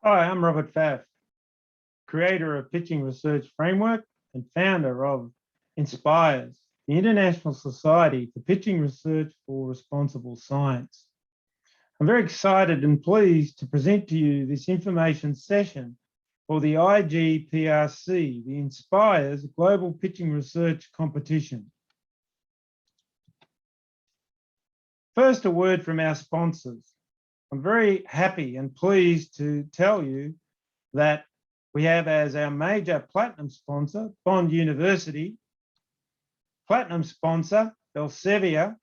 Hi, I'm Robert Pfaff, creator of Pitching Research Framework and founder of INSPIRES, the International Society for Pitching Research for Responsible Science. I'm very excited and pleased to present to you this information session for the IGPRC, the INSPIRES Global Pitching Research Competition. First, a word from our sponsors. I'm very happy and pleased to tell you that we have as our major platinum sponsor, Bond University, platinum sponsor, Elsevier,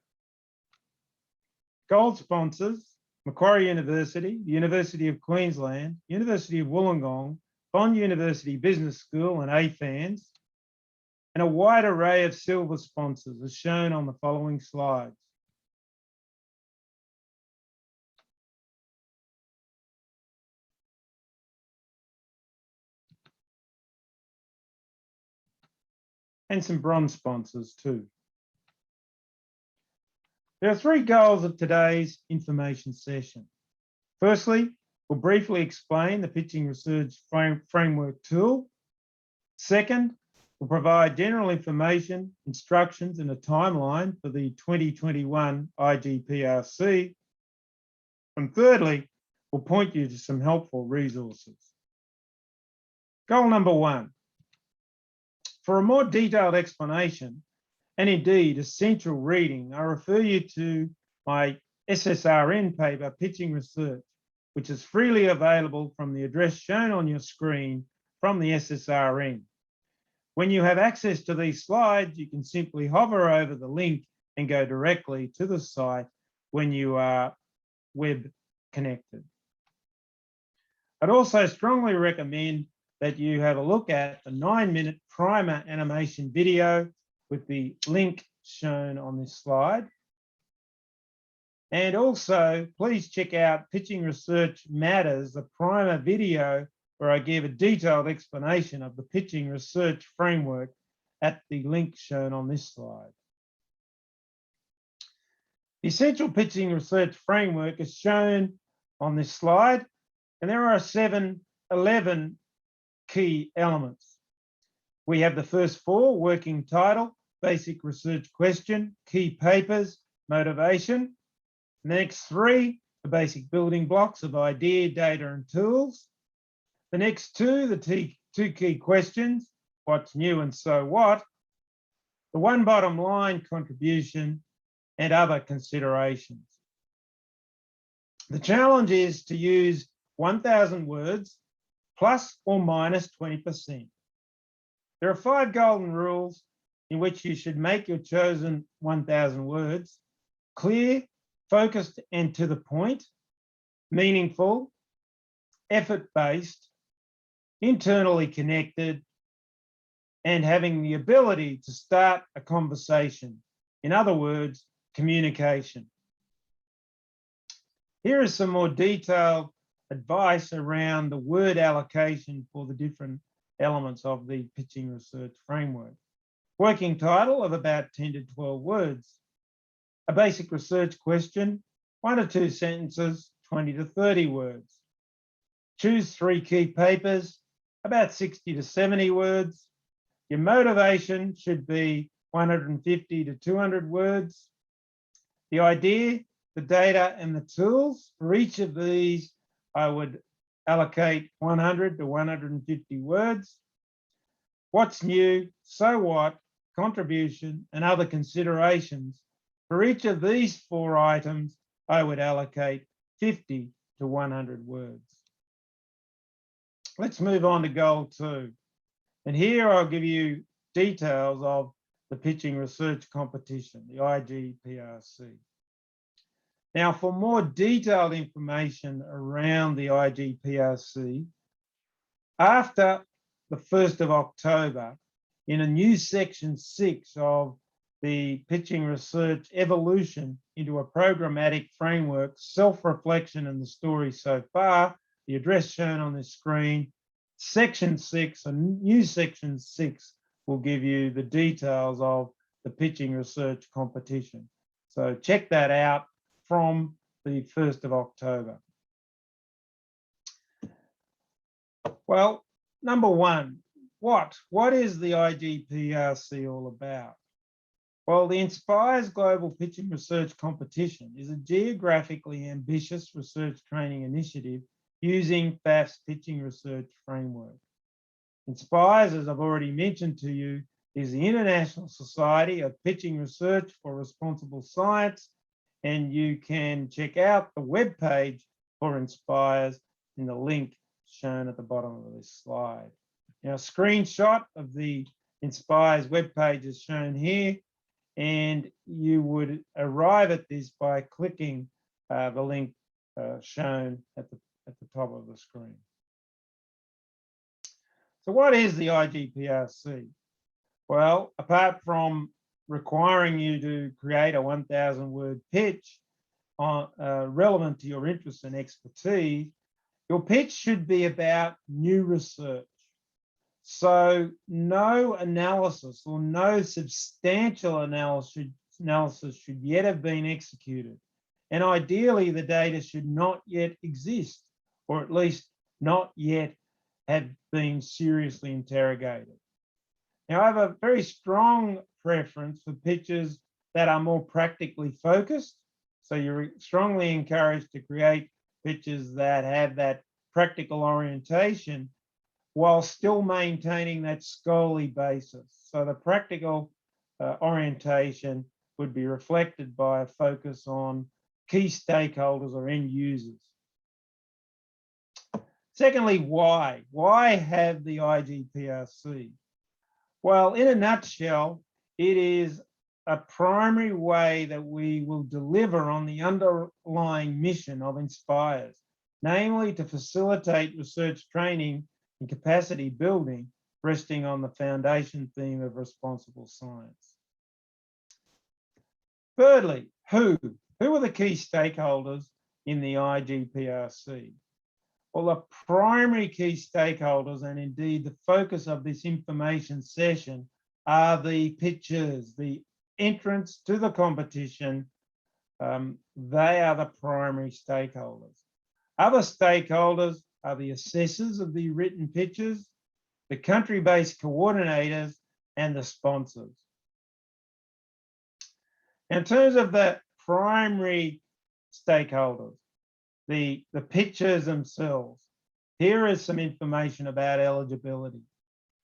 gold sponsors, Macquarie University, the University of Queensland, University of Wollongong, Bond University Business School and AFANS, and a wide array of silver sponsors as shown on the following slides. And some bronze sponsors too. There are three goals of today's information session. Firstly, we'll briefly explain the Pitching Research Framework tool. Second, we'll provide general information, instructions and a timeline for the 2021 IGPRC. And thirdly, we'll point you to some helpful resources. Goal number one. For a more detailed explanation, and indeed essential reading, I refer you to my SSRN paper, Pitching Research, which is freely available from the address shown on your screen from the SSRN. When you have access to these slides, you can simply hover over the link and go directly to the site when you are web connected. I'd also strongly recommend that you have a look at the 9-minute primer animation video with the link shown on this slide. And also, please check out Pitching Research Matters, the primer video, where I give a detailed explanation of the Pitching Research Framework at the link shown on this slide. The essential Pitching Research Framework is shown on this slide, and there are 11 key elements. We have the first four: working title, basic research question, key papers, motivation. The next three, the basic building blocks of idea, data and tools. The next two, the two key questions, what's new and so what. The one bottom line, contribution, and other considerations. The challenge is to use 1,000 words plus or minus 20%. There are 5 golden rules in which you should make your chosen 1,000 words clear, focused and to the point, meaningful, effort-based, internally connected, and having the ability to start a conversation. In other words, communication. Here is some more detailed advice around the word allocation for the different elements of the Pitching Research Framework. Working title of about 10 to 12 words. A basic research question, 1 or 2 sentences, 20 to 30 words. Choose 3 key papers, about 60 to 70 words. Your motivation should be 150 to 200 words. The idea, the data and the tools, for each of these I would allocate 100 to 150 words. What's new, so what, contribution and other considerations. For each of these 4 items, I would allocate 50 to 100 words. Let's move on to goal 2. And here I'll give you details of the Pitching Research Competition, the IGPRC. Now, for more detailed information around the IGPRC, after the 1st of October, in a new section 6 of the Pitching Research Evolution into a Programmatic Framework, Self-Reflection and the Story So Far, the address shown on the screen, section 6, a new section 6 will give you the details of the Pitching Research Competition. So check that out from the 1st of October. Well, number one, what is the IGPRC all about? Well, the Inspires Global Pitching Research Competition is a geographically ambitious research training initiative using FAF's pitching research framework. Inspires, as I've already mentioned to you, is the International Society of Pitching Research for Responsible Science, and you can check out the webpage for Inspires in the link shown at the bottom of this slide. Now, a screenshot of the Inspires webpage is shown here, and you would arrive at this by clicking the link shown at the top of the screen. So what is the IGPRC? Well, apart from requiring you to create a 1,000-word pitch relevant to your interests and expertise, your pitch should be about new research. So no analysis or no substantial analysis should yet have been executed. And ideally, the data should not yet exist, or at least not yet have been seriously interrogated. Now, I have a very strong preference for pitches that are more practically focused. So you're strongly encouraged to create pitches that have that practical orientation while still maintaining that scholarly basis. So the practical orientation would be reflected by a focus on key stakeholders or end users. Secondly, why? Why have the IGPRC? Well, in a nutshell, it is a primary way that we will deliver on the underlying mission of Inspires, namely to facilitate research training and capacity building, resting on the foundation theme of responsible science. Thirdly, who? Who are the key stakeholders in the IGPRC? Well, the primary key stakeholders, and indeed the focus of this information session, are the pitchers, the entrants to the competition. They are the primary stakeholders. Other stakeholders are the assessors of the written pitches, the country-based coordinators, and the sponsors. In terms of the primary stakeholders, the pitchers themselves, here is some information about eligibility.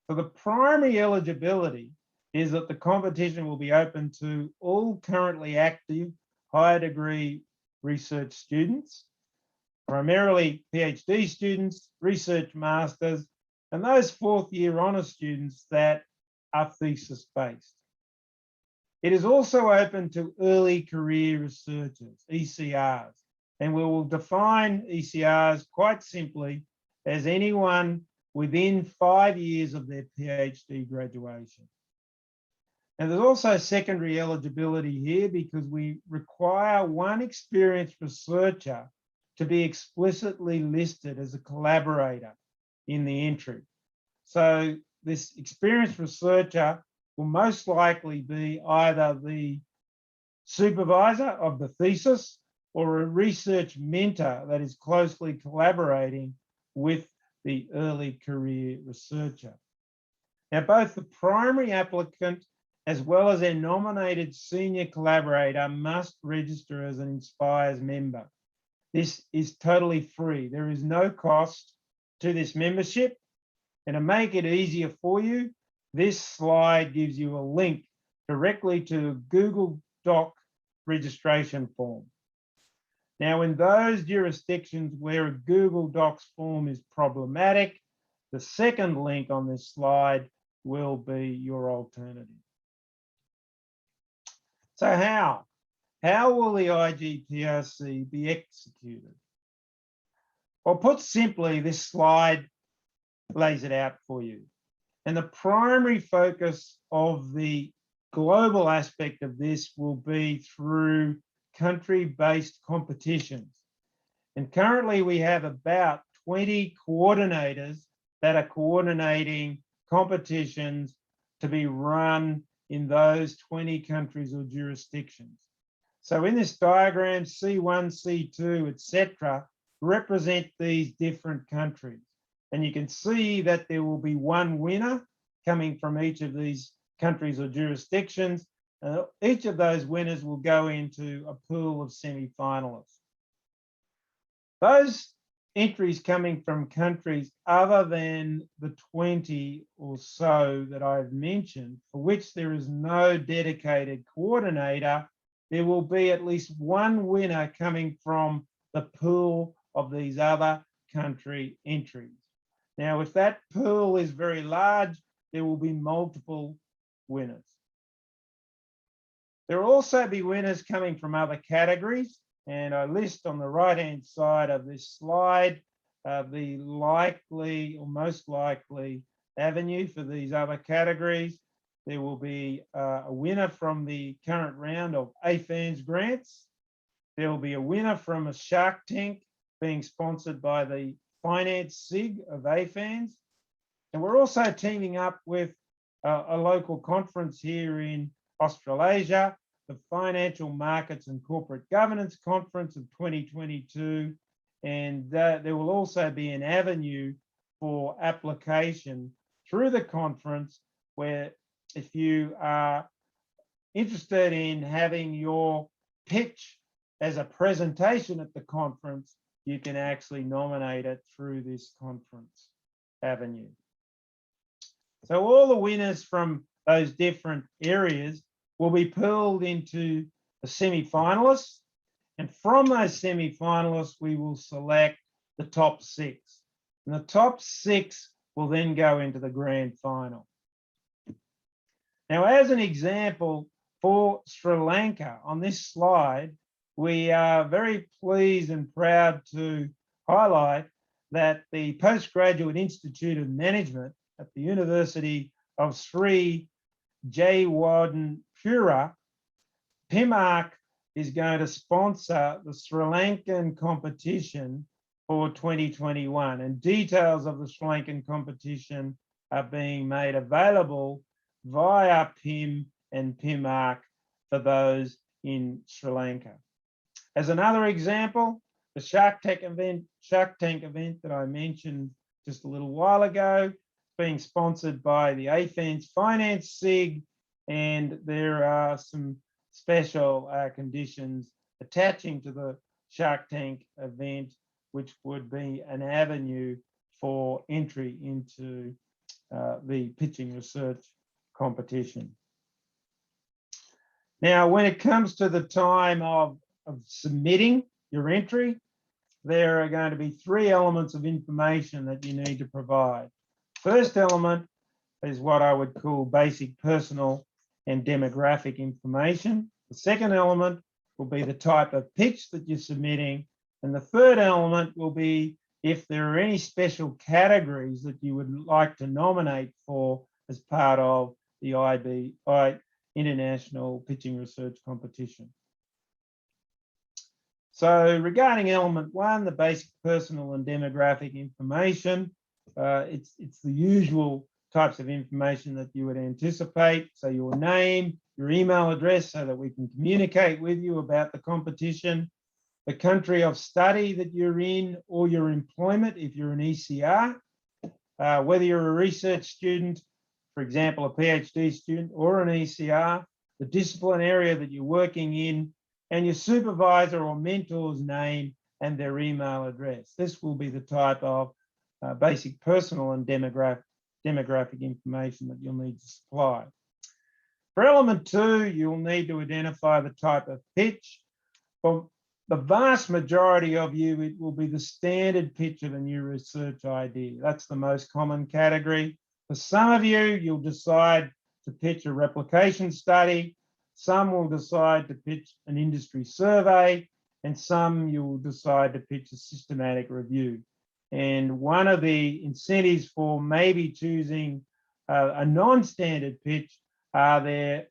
So the primary eligibility is that the competition will be open to all currently active higher degree research students, primarily PhD students, research masters, and those fourth year honours students that are thesis based. It is also open to early career researchers, ECRs, and we will define ECRs quite simply as anyone within 5 years of their PhD graduation. And there's also secondary eligibility here because we require one experienced researcher to be explicitly listed as a collaborator in the entry. So this experienced researcher will most likely be either the supervisor of the thesis or a research mentor that is closely collaborating with the early career researcher. Now, both the primary applicant as well as their nominated senior collaborator must register as an Inspires member. This is totally free. There is no cost to this membership. And to make it easier for you, this slide gives you a link directly to a Google Doc registration form. Now, in those jurisdictions where a Google Docs form is problematic, the second link on this slide will be your alternative. So how? How will the IGPRC be executed? Well, put simply, this slide lays it out for you. And the primary focus of the global aspect of this will be through country-based competitions. And currently we have about 20 coordinators that are coordinating competitions to be run in those 20 countries or jurisdictions. So in this diagram, C1, C2, etc., represent these different countries. And you can see that there will be one winner coming from each of these countries or jurisdictions. Each of those winners will go into a pool of semi-finalists. Those entries coming from countries other than the 20 or so that I've mentioned, for which there is no dedicated coordinator, there will be at least one winner coming from the pool of these other country entries. Now, if that pool is very large, there will be multiple winners. There will also be winners coming from other categories, and I list on the right-hand side of this slide the likely or most likely avenue for these other categories. There will be a winner from the current round of AFANS grants. There will be a winner from a Shark Tank being sponsored by the Finance SIG of AFANS. And we're also teaming up with a local conference here in Australasia, the Financial Markets and Corporate Governance Conference of 2022. And there will also be an avenue for application through the conference where if you are interested in having your pitch as a presentation at the conference, you can actually nominate it through this conference avenue. So all the winners from those different areas will be pooled into the semi-finalists. And from those semi-finalists, we will select the top 6. And the top 6 will then go into the grand final. Now, as an example for Sri Lanka, on this slide, we are very pleased and proud to highlight that the Postgraduate Institute of Management at the University of Sri Jayewardenepura, PIMARC, is going to sponsor the Sri Lankan competition for 2021. And details of the Sri Lankan competition are being made available via PIM and PIMARC for those in Sri Lanka. As another example, the Shark Tank event that I mentioned just a little while ago, being sponsored by the AFANS Finance SIG, and there are some special conditions attaching to the Shark Tank event, which would be an avenue for entry into the pitching research competition. Now, when it comes to the time of submitting your entry, there are going to be 3 elements of information that you need to provide. First element is what I would call basic personal and demographic information. The second element will be the type of pitch that you're submitting. And the third element will be if there are any special categories that you would like to nominate for as part of the IB International Pitching Research Competition. So regarding element 1, the basic personal and demographic information, it's the usual types of information that you would anticipate. So your name, your email address so that we can communicate with you about the competition, the country of study that you're in or your employment if you're an ECR, whether you're a research student, for example, a PhD student or an ECR, the discipline area that you're working in, and your supervisor or mentor's name and their email address. This will be the type of basic personal and demographic information that you'll need to supply. For element 2, you'll need to identify the type of pitch. For the vast majority of you, it will be the standard pitch of a new research idea. That's the most common category. For some of you, you'll decide to pitch a replication study. Some will decide to pitch an industry survey, and some you'll decide to pitch a systematic review. And one of the incentives for maybe choosing a non-standard pitch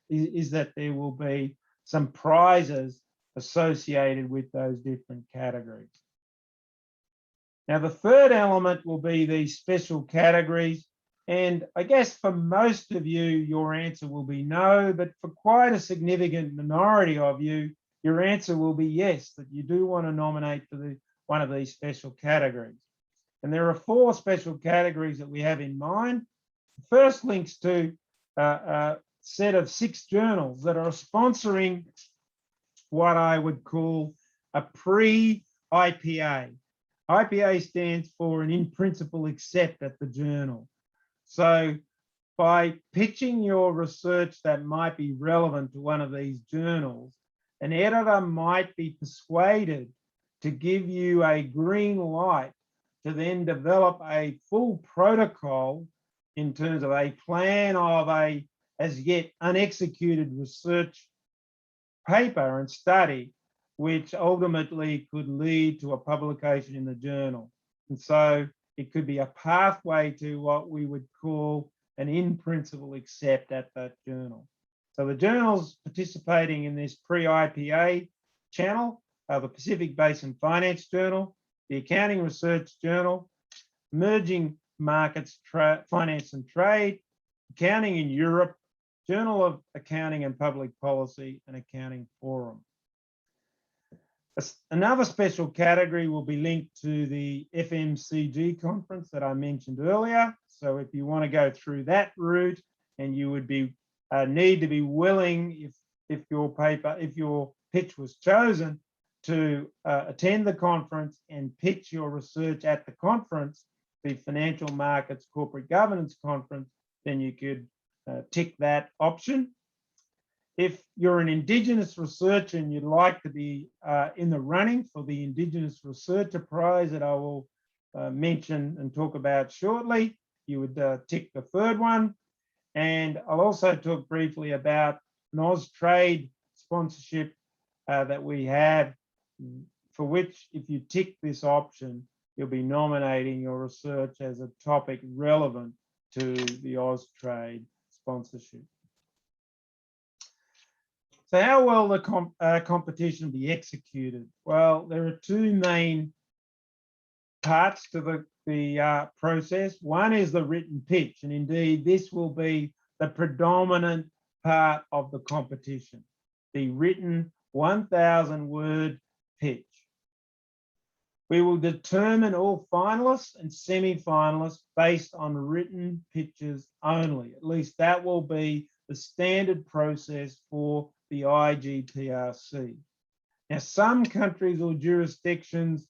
is that there will be some prizes associated with those different categories. Now, the third element will be these special categories. And I guess for most of you, your answer will be no, but for quite a significant minority of you, your answer will be yes, that you do want to nominate for one of these special categories. And there are 4 special categories that we have in mind. The first links to a set of 6 journals that are sponsoring what I would call a pre-IPA. IPA stands for an in principle accept at the journal. So by pitching your research that might be relevant to one of these journals, an editor might be persuaded to give you a green light to then develop a full protocol in terms of a plan of a as yet unexecuted research paper and study, which ultimately could lead to a publication in the journal. And so it could be a pathway to what we would call an in principle accept at that journal. So the journals participating in this pre-IPA channel are the Pacific Basin Finance Journal, the Accounting Research Journal, Emerging Markets Finance and Trade, Accounting in Europe, Journal of Accounting and Public Policy, and Accounting Forum. Another special category will be linked to the FMCG conference that I mentioned earlier. So if you want to go through that route, and you would be need to be willing, if your pitch was chosen, to attend the conference and pitch your research at the conference, the Financial Markets Corporate Governance Conference, then you could tick that option. If you're an Indigenous researcher and you'd like to be in the running for the Indigenous Researcher Prize that I will mention and talk about shortly, you would tick the 3rd one. And I'll also talk briefly about an Austrade sponsorship that we have, for which if you tick this option, you'll be nominating your research as a topic relevant to the Austrade sponsorship. So how will the competition be executed? Well, there are 2 main parts to the process. One is the written pitch, and indeed this will be the predominant part of the competition, the written 1,000-word pitch. We will determine all finalists and semi-finalists based on written pitches only. At least that will be the standard process for the IGPRC. Now, some countries or jurisdictions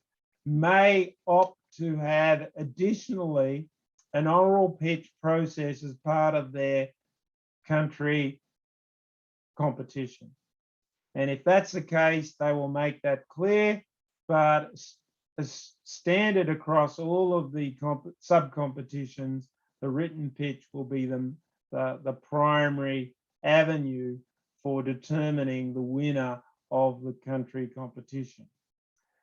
may opt to have additionally an oral pitch process as part of their country competition. And if that's the case, they will make that clear, but as standard across all of the sub-competitions, the written pitch will be the primary avenue for determining the winner of the country competition.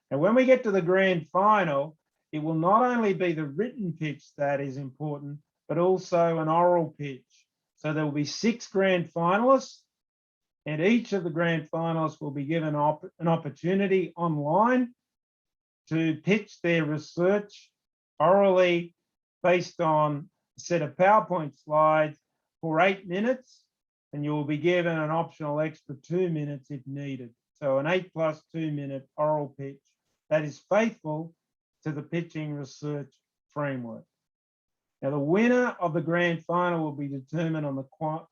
And when we get to the grand final, it will not only be the written pitch that is important, but also an oral pitch. So there will be 6 grand finalists, and each of the grand finalists will be given an opportunity online to pitch their research orally based on a set of PowerPoint slides for 8 minutes, and you will be given an optional extra 2 minutes if needed. So an 8 plus 2 minute oral pitch that is faithful to the pitching research framework. Now, the winner of the grand final will be determined on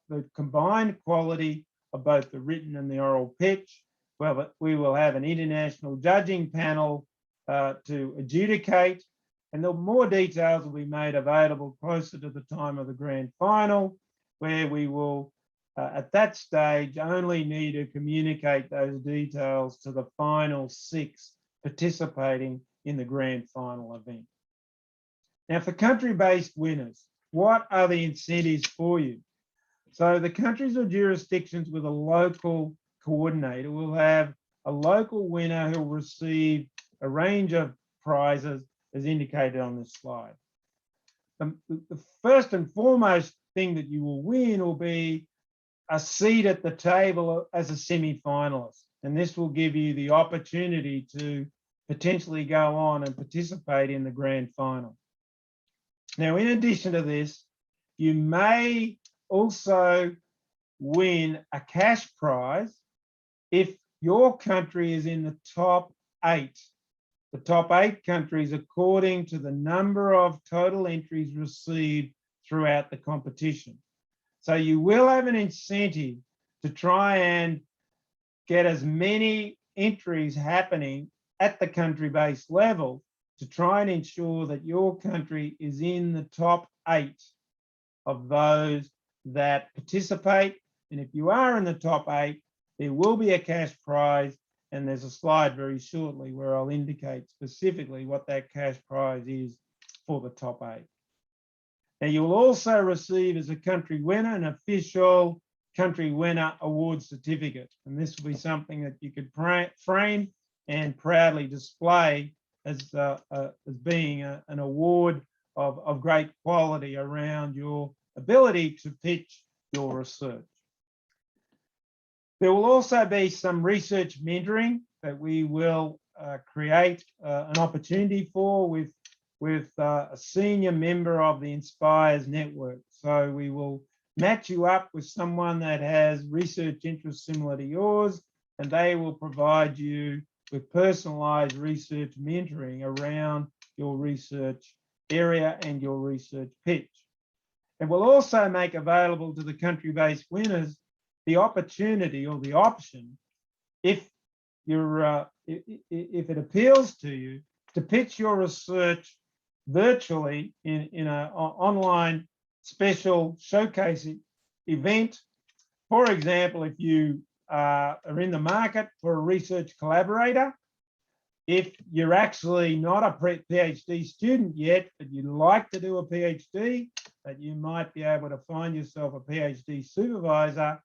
the combined quality of both the written and the oral pitch. Well, we will have an international judging panel to adjudicate, and the more details will be made available closer to the time of the grand final, where we will, at that stage, only need to communicate those details to the final 6 participating in the grand final event. Now, for country-based winners, what are the incentives for you? So the countries or jurisdictions with a local coordinator will have a local winner who will receive a range of prizes as indicated on this slide. The first and foremost thing that you will win will be a seat at the table as a semi-finalist. And this will give you the opportunity to potentially go on and participate in the grand final. Now, in addition to this, you may also win a cash prize if your country is in the top 8 the top 8 countries according to the number of total entries received throughout the competition. So you will have an incentive to try and get as many entries happening at the country-based level to try and ensure that your country is in the top 8 of those that participate. And if you are in the top 8, there will be a cash prize. And there's a slide very shortly where I'll indicate specifically what that cash prize is for the top 8. Now, you'll also receive as a country winner an official country winner award certificate. And this will be something that you could frame and proudly display as being an award of great quality around your ability to pitch your research. There will also be some research mentoring that we will create an opportunity for with a senior member of the Inspires network. So we will match you up with someone that has research interests similar to yours, and they will provide you with personalized research mentoring around your research area and your research pitch. And we'll also make available to the country-based winners the opportunity or the option, if it appeals to you, to pitch your research virtually in an online special showcasing event. For example, if you are in the market for a research collaborator, if you're actually not a PhD student yet, but you'd like to do a PhD, that you might be able to find yourself a PhD supervisor,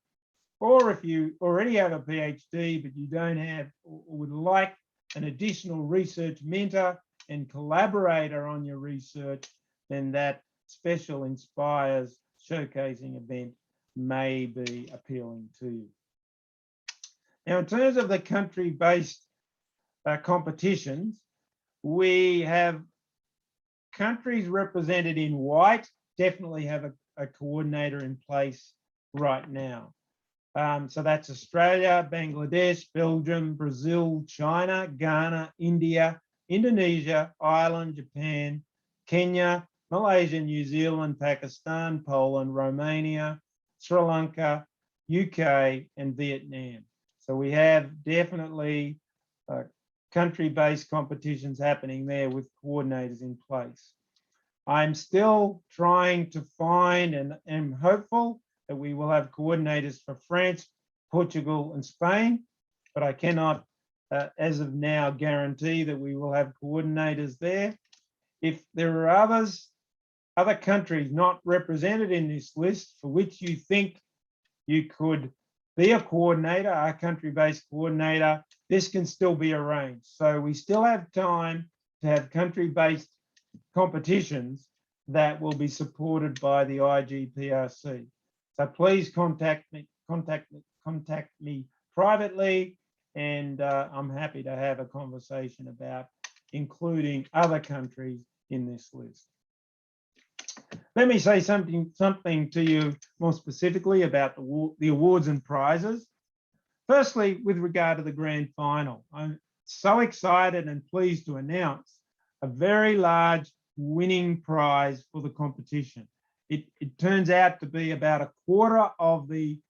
or if you already have a PhD, but you don't have or would like an additional research mentor and collaborator on your research, then that special Inspires showcasing event may be appealing to you. Now, in terms of the country-based competitions, we have countries represented in white, definitely have a coordinator in place right now. So that's Australia, Bangladesh, Belgium, Brazil, China, Ghana, India, Indonesia, Ireland, Japan, Kenya, Malaysia, New Zealand, Pakistan, Poland, Romania, Sri Lanka, UK, and Vietnam. So we have definitely country-based competitions happening there with coordinators in place. I'm still trying to find and am hopeful that we will have coordinators for France, Portugal, and Spain, but I cannot, as of now, guarantee that we will have coordinators there. If there are other countries not represented in this list for which you think you could be a coordinator, a country-based coordinator, this can still be arranged. So we still have time to have country-based competitions that will be supported by the IGPRC. So please contact me privately, and I'm happy to have a conversation about including other countries in this list. Let me say something to you more specifically about the awards and prizes. Firstly, with regard to the grand final, I'm so excited and pleased to announce a very large winning prize for the competition. It turns out to be about a quarter of the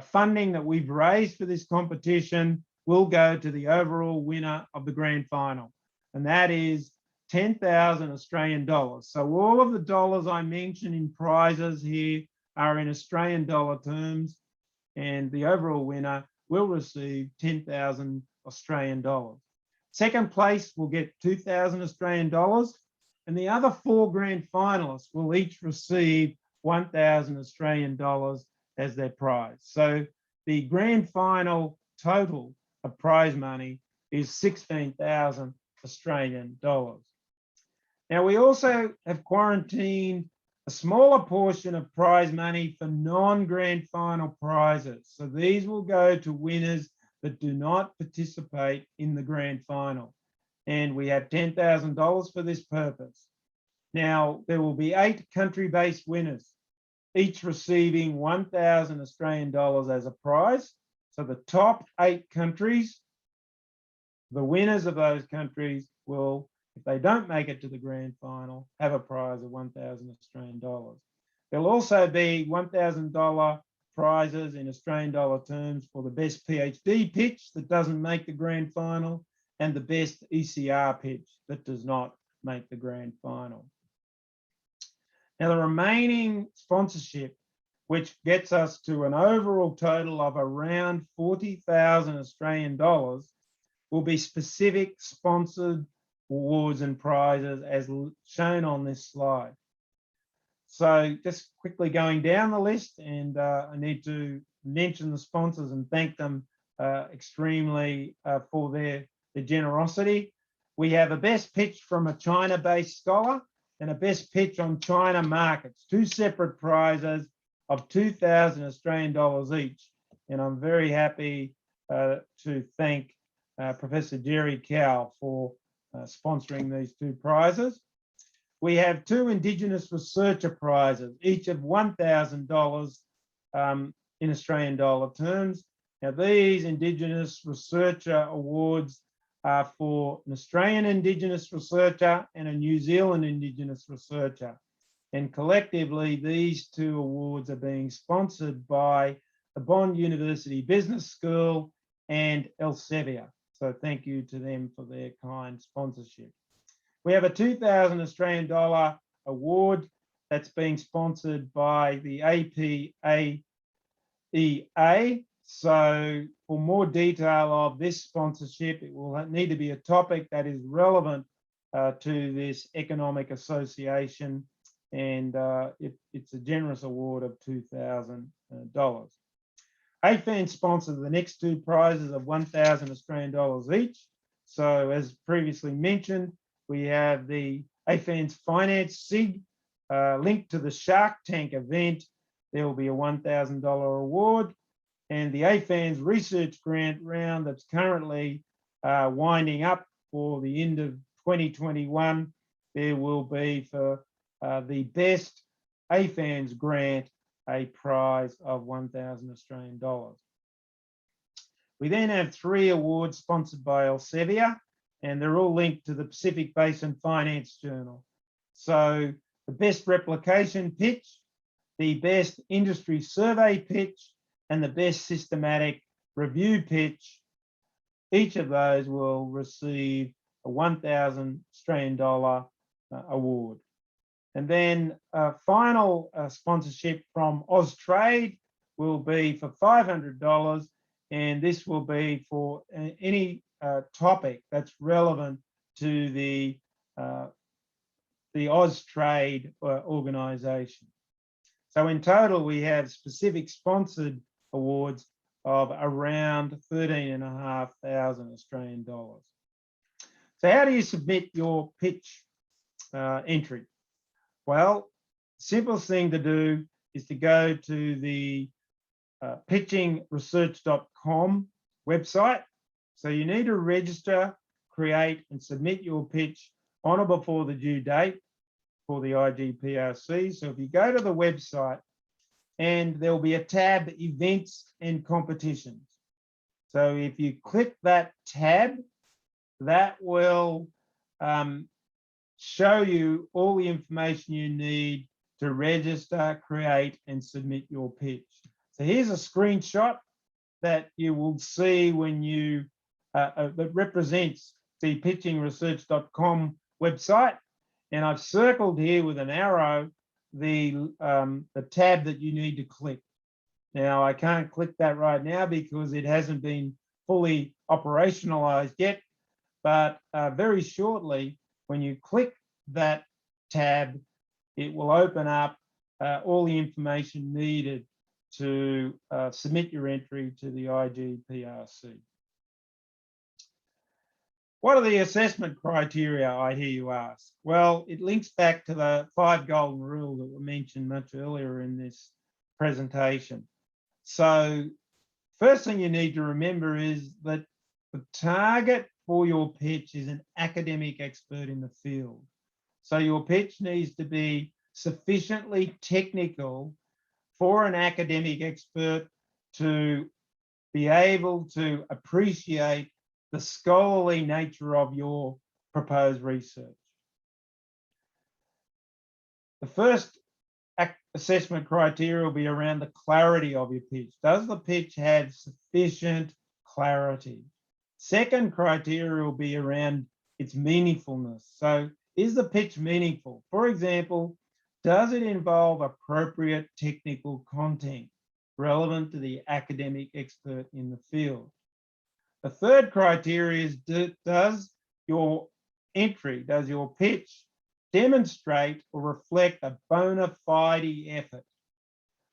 funding that we've raised for this competition will go to the overall winner of the grand final, and that is 10,000 Australian dollars. So all of the dollars I mentioned in prizes here are in Australian dollar terms, and the overall winner will receive 10,000 Australian dollars. Second place will get 2,000 Australian dollars, and the other 4 grand finalists will each receive 1,000 Australian dollars as their prize. So the grand final total of prize money is 16,000 Australian dollars. Now, we also have quarantined a smaller portion of prize money for non-grand final prizes. So these will go to winners that do not participate in the grand final. And we have $10,000 for this purpose. Now, there will be 8 country-based winners, each receiving 1,000 Australian dollars as a prize. So the top 8 countries, the winners of those countries, will, if they don't make it to the grand final, have a prize of 1,000 Australian dollars. There'll also be $1,000 prizes in Australian dollar terms for the best PhD pitch that doesn't make the grand final and the best ECR pitch that does not make the grand final. Now, the remaining sponsorship, which gets us to an overall total of around 40,000 Australian dollars, will be specific sponsored awards and prizes as shown on this slide. So just quickly going down the list, and I need to mention the sponsors and thank them extremely for their generosity. We have a best pitch from a China-based scholar and a best pitch on China markets, two separate prizes of 2,000 Australian dollars each. And I'm very happy to thank Professor Jerry Cow for sponsoring these two prizes. We have two Indigenous Researcher Prizes, each of $1,000 in Australian dollar terms. Now, these Indigenous Researcher Awards are for an Australian Indigenous researcher and a New Zealand Indigenous researcher. And collectively, these two awards are being sponsored by the Bond University Business School and Elsevier. So thank you to them for their kind sponsorship. We have a 2,000 Australian dollar award that's being sponsored by the APAEA. So for more detail of this sponsorship, it will need to be a topic that is relevant to this economic association, and it's a generous award of $2,000. AFAN sponsors the next two prizes of 1,000 Australian dollars each. So as previously mentioned, we have the AFAN's Finance SIG linked to the Shark Tank event. There will be a $1,000 award. And the AFAN's research grant round that's currently winding up for the end of 2021, there will be for the best AFAN's grant a prize of 1,000 Australian dollars. We then have three awards sponsored by Elsevier, and they're all linked to the Pacific Basin Finance Journal. So the best replication pitch, the best industry survey pitch, and the best systematic review pitch, each of those will receive a 1,000 Australian dollar award. And then a final sponsorship from Austrade will be for $500, and this will be for any topic that's relevant to the Austrade organisation. So in total, we have specific sponsored awards of around 13,500 Australian dollars. So how do you submit your pitch entry? Well, simplest thing to do is to go to the pitchingresearch.com website. So you need to register, create and submit your pitch on or before the due date for the IGPRC. So if you go to the website, and there'll be a tab, Events and Competitions. So if you click that tab, that will show you all the information you need to register, create and submit your pitch. So here's a screenshot that you will see when you that represents the pitchingresearch.com website, and I've circled here with an arrow the tab that you need to click. Now I can't click that right now because it hasn't been fully operationalized yet, but very shortly when you click that tab, it will open up all the information needed to submit your entry to the IGPRC. What are the assessment criteria, I hear you ask? Well, it links back to the 5 golden rules that were mentioned much earlier in this presentation. So first thing you need to remember is that the target for your pitch is an academic expert in the field. So your pitch needs to be sufficiently technical for an academic expert to be able to appreciate the scholarly nature of your proposed research. The first assessment criteria will be around the clarity of your pitch. Does the pitch have sufficient clarity? Second criteria will be around its meaningfulness. So is the pitch meaningful? For example, does it involve appropriate technical content relevant to the academic expert in the field? The third criteria is, does your entry, does your pitch demonstrate or reflect a bona fide effort?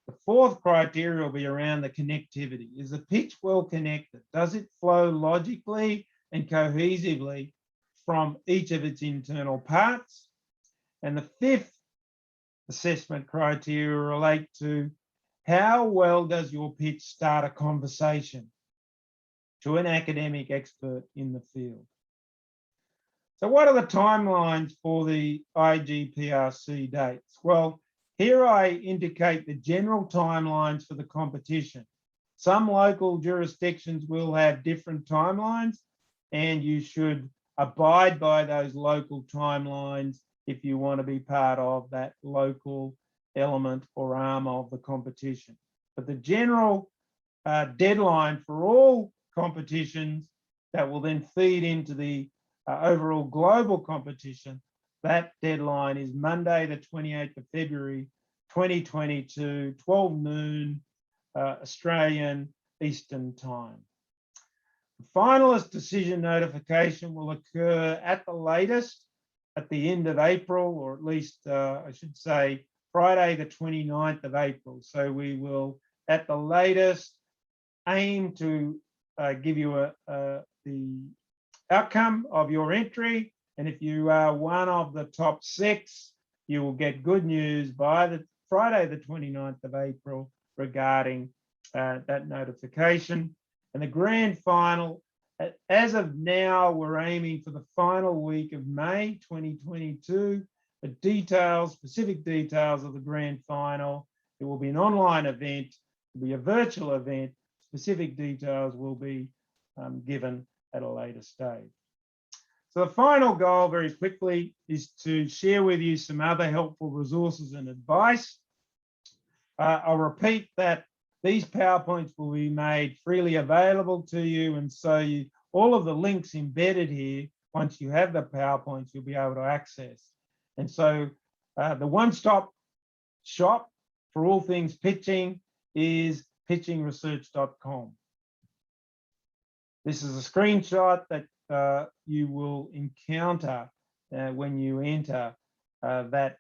The fourth criteria will be around the connectivity. Is the pitch well connected? Does it flow logically and cohesively from each of its internal parts? And the fifth assessment criteria relate to how well does your pitch start a conversation to an academic expert in the field? So what are the timelines for the IGPRC dates? Well, here I indicate the general timelines for the competition. Some local jurisdictions will have different timelines, and you should abide by those local timelines if you want to be part of that local element or arm of the competition. But the general deadline for all competitions that will then feed into the overall global competition, that deadline is Monday, the 28th of February, 2022, 12 noon, Australian Eastern Time. The finalist decision notification will occur at the latest at the end of April, or at least I should say Friday, the 29th of April. So we will, at the latest, aim to give you the outcome of your entry. And if you are one of the top 6, you will get good news by the Friday, the 29th of April regarding that notification. And the grand final, as of now, we're aiming for the final week of May 2022. The details, specific details of the grand final, it will be an online event, it will be a virtual event. Specific details will be given at a later stage. So the final goal, very quickly, is to share with you some other helpful resources and advice. I'll repeat that these PowerPoints will be made freely available to you, and so all of the links embedded here, once you have the PowerPoints, you'll be able to access. And so the one-stop shop for all things pitching is pitchingresearch.com. This is a screenshot that you will encounter when you enter that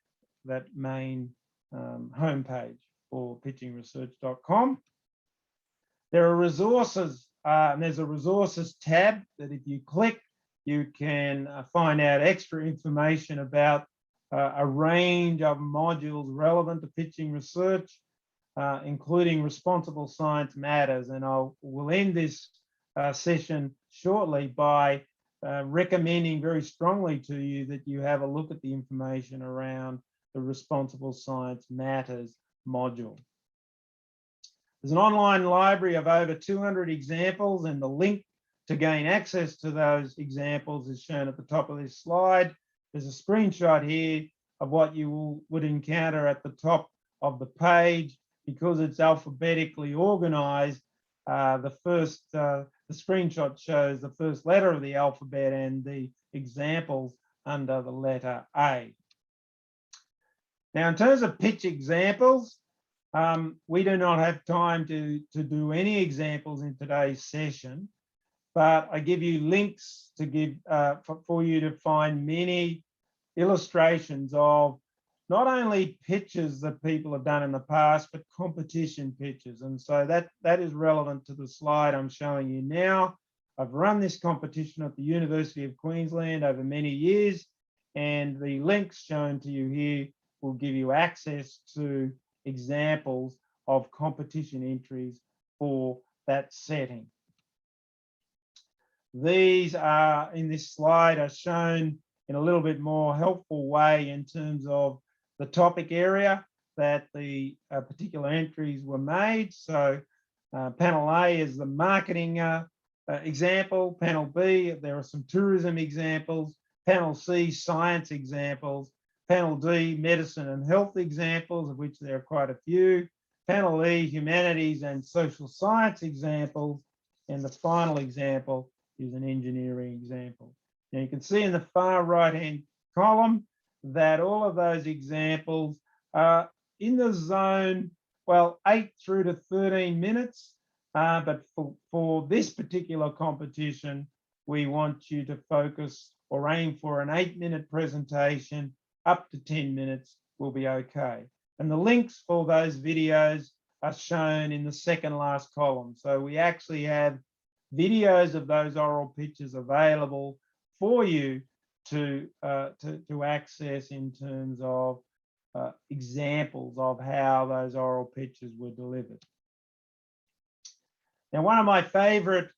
main homepage for pitchingresearch.com. There are resources, and there's a resources tab that if you click, you can find out extra information about a range of modules relevant to pitching research, including responsible science matters. And we'll end this session shortly by recommending very strongly to you that you have a look at the information around the responsible science matters module. There's an online library of over 200 examples, and the link to gain access to those examples is shown at the top of this slide. There's a screenshot here of what you would encounter at the top of the page. Because it's alphabetically organized, the screenshot shows the first letter of the alphabet and the examples under the letter A. Now, in terms of pitch examples, we do not have time to do any examples in today's session, but I give you links to give for you to find many illustrations of not only pitches that people have done in the past, but competition pitches. And so that is relevant to the slide I'm showing you now. I've run this competition at the University of Queensland over many years, and the links shown to you here will give you access to examples of competition entries for that setting. These are, in this slide, are shown in a little bit more helpful way in terms of the topic area that the particular entries were made. So panel A is the marketing example. Panel B, there are some tourism examples. Panel C, science examples. Panel D, medicine and health examples, of which there are quite a few. Panel E, humanities and social science examples. And the final example is an engineering example. Now you can see in the far right-hand column that all of those examples are in the zone, well, 8 through to 13 minutes. But for this particular competition, we want you to focus or aim for an 8-minute presentation. Up to 10 minutes will be okay. And the links for those videos are shown in the second last column. So we actually have videos of those oral pitches available for you to access in terms of examples of how those oral pitches were delivered. Now, one of my favorite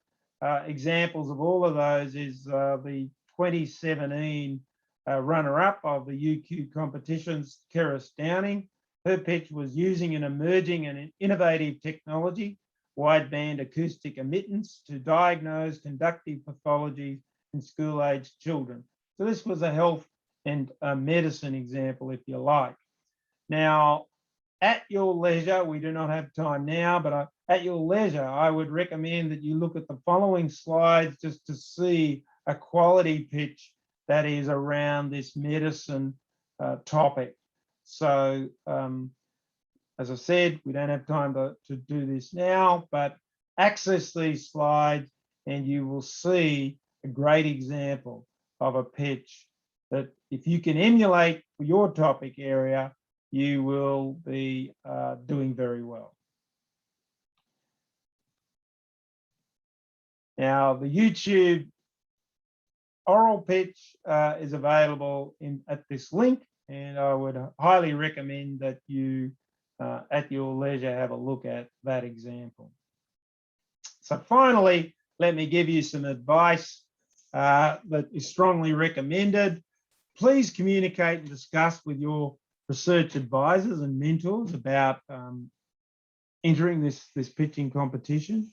examples of all of those is the 2017 runner-up of the UQ competitions, Keris Downing. Her pitch was using an emerging and innovative technology, wideband acoustic emittance, to diagnose conductive pathology in school-aged children. So this was a health and medicine example, if you like. Now, at your leisure, we do not have time now, but at your leisure, I would recommend that you look at the following slides just to see a quality pitch that is around this medicine topic. So, as I said, we don't have time to do this now, but access these slides and you will see a great example of a pitch that if you can emulate for your topic area, you will be doing very well. Now, the YouTube oral pitch is available at this link, and I would highly recommend that you, at your leisure, have a look at that example. So finally, let me give you some advice that is strongly recommended. Please communicate and discuss with your research advisors and mentors about entering this pitching competition.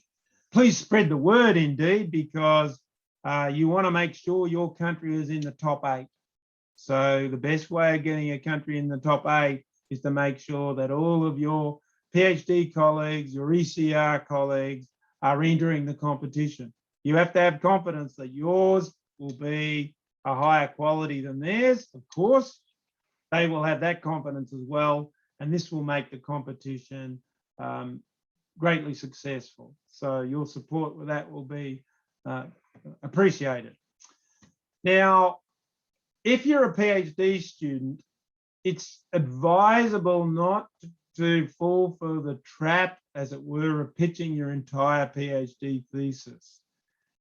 Please spread the word indeed, because you want to make sure your country is in the top 8. So the best way of getting a country in the top 8 is to make sure that all of your PhD colleagues, your ECR colleagues are entering the competition. You have to have confidence that yours will be a higher quality than theirs, of course. They will have that confidence as well, and this will make the competition greatly successful. So your support with that will be appreciated. Now, if you're a PhD student, it's advisable not to fall for the trap, as it were, of pitching your entire PhD thesis.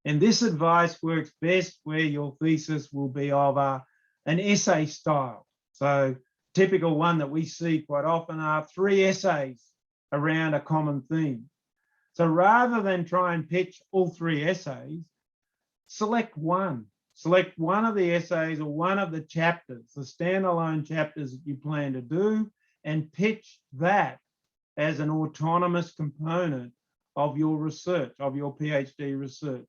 And this advice works best where your thesis will be of an essay style. So typical one that we see quite often are 3 essays around a common theme. So rather than try and pitch all 3 essays, select one. Select one of the essays or one of the chapters, the standalone chapters that you plan to do, and pitch that as an autonomous component of your research, of your PhD research.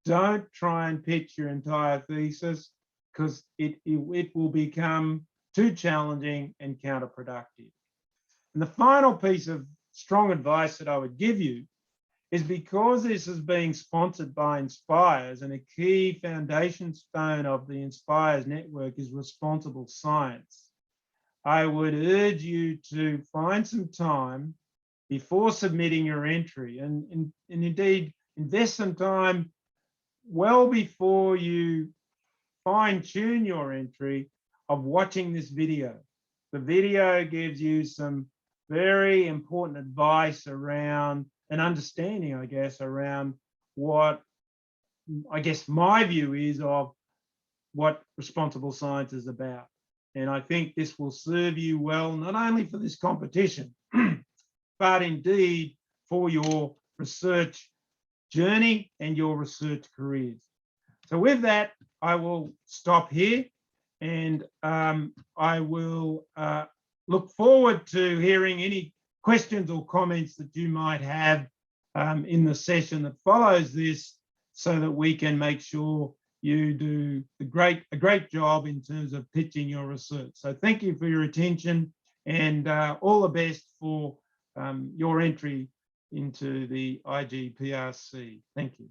Don't try and pitch your entire thesis, because it will become too challenging and counterproductive. And the final piece of strong advice that I would give you is, because this is being sponsored by Inspires, and a key foundation stone of the Inspires network is responsible science, I would urge you to find some time before submitting your entry, and indeed invest some time well before you fine-tune your entry of watching this video. The video gives you some very important advice around an understanding, I guess, around what I guess my view is of what responsible science is about. And I think this will serve you well, not only for this competition, but indeed for your research journey and your research careers. So with that, I will stop here, and I will look forward to hearing any questions or comments that you might have in the session that follows this, so that we can make sure you do a great job in terms of pitching your research. So thank you for your attention, and all the best for your entry into the IGPRC. Thank you.